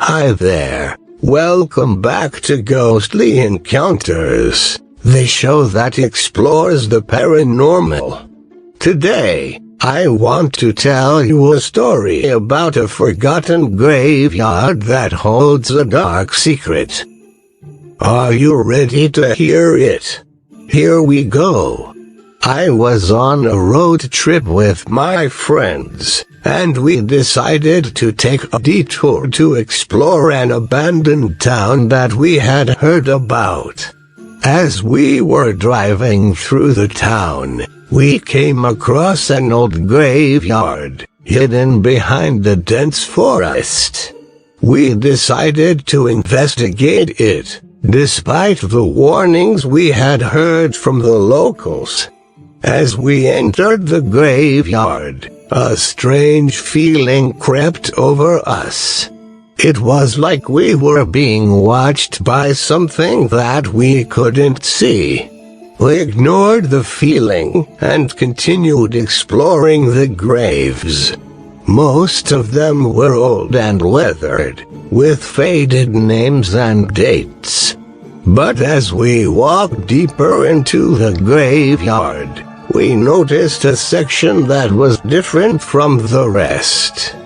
Hi there. Welcome back to Ghostly Encounters, the show that explores the paranormal. Today, I want to tell you a story about a forgotten graveyard that holds a dark secret. Are you ready to hear it? Here we go. I was on a road trip with my friends, and we decided to take a detour to explore an abandoned town that we had heard about. As we were driving through the town, we came across an old graveyard, hidden behind a dense forest. We decided to investigate it, despite the warnings we had heard from the locals. As we entered the graveyard, a strange feeling crept over us. It was like we were being watched by something that we couldn't see. We ignored the feeling and continued exploring the graves. Most of them were old and weathered, with faded names and dates. But as we walked deeper into the graveyard, we noticed a section that was different from the rest.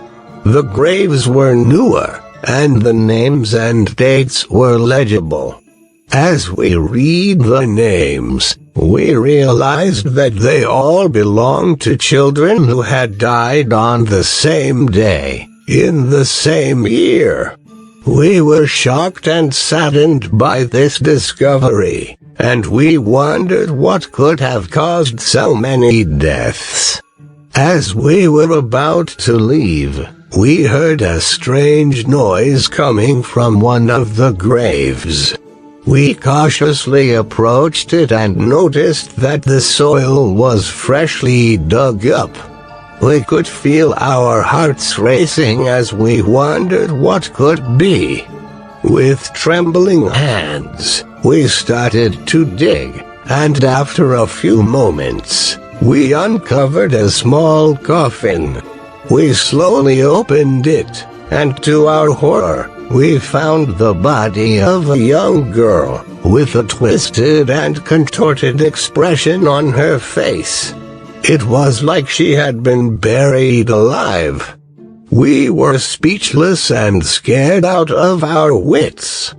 The graves were newer, and the names and dates were legible. As we read the names, we realized that they all belonged to children who had died on the same day, in the same year. We were shocked and saddened by this discovery, and we wondered what could have caused so many deaths. As we were about to leave, we heard a strange noise coming from one of the graves. We cautiously approached it and noticed that the soil was freshly dug up. We could feel our hearts racing as we wondered what could be. With trembling hands, we started to dig, and after a few moments, we uncovered a small coffin. We slowly opened it, and to our horror, we found the body of a young girl, with a twisted and contorted expression on her face. It was like she had been buried alive. We were speechless and scared out of our wits.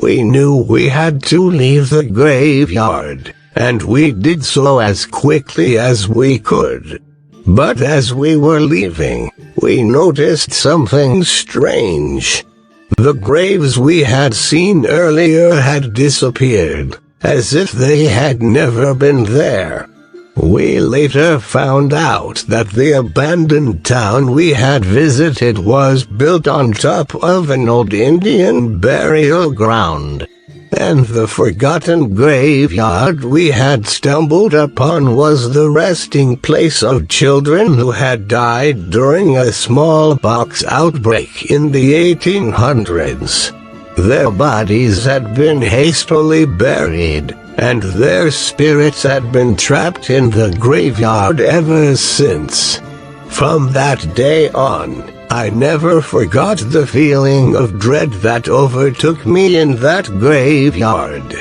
We knew we had to leave the graveyard, and we did so as quickly as we could. But as we were leaving, we noticed something strange. The graves we had seen earlier had disappeared, as if they had never been there. We later found out that the abandoned town we had visited was built on top of an old Indian burial ground, and the forgotten graveyard we had stumbled upon was the resting place of children who had died during a smallpox outbreak in the 1800s. Their bodies had been hastily buried, and their spirits had been trapped in the graveyard ever since. From that day on, I never forgot the feeling of dread that overtook me in that graveyard.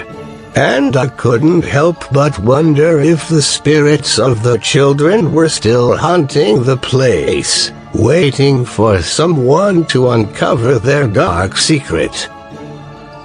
And I couldn't help but wonder if the spirits of the children were still haunting the place, waiting for someone to uncover their dark secret.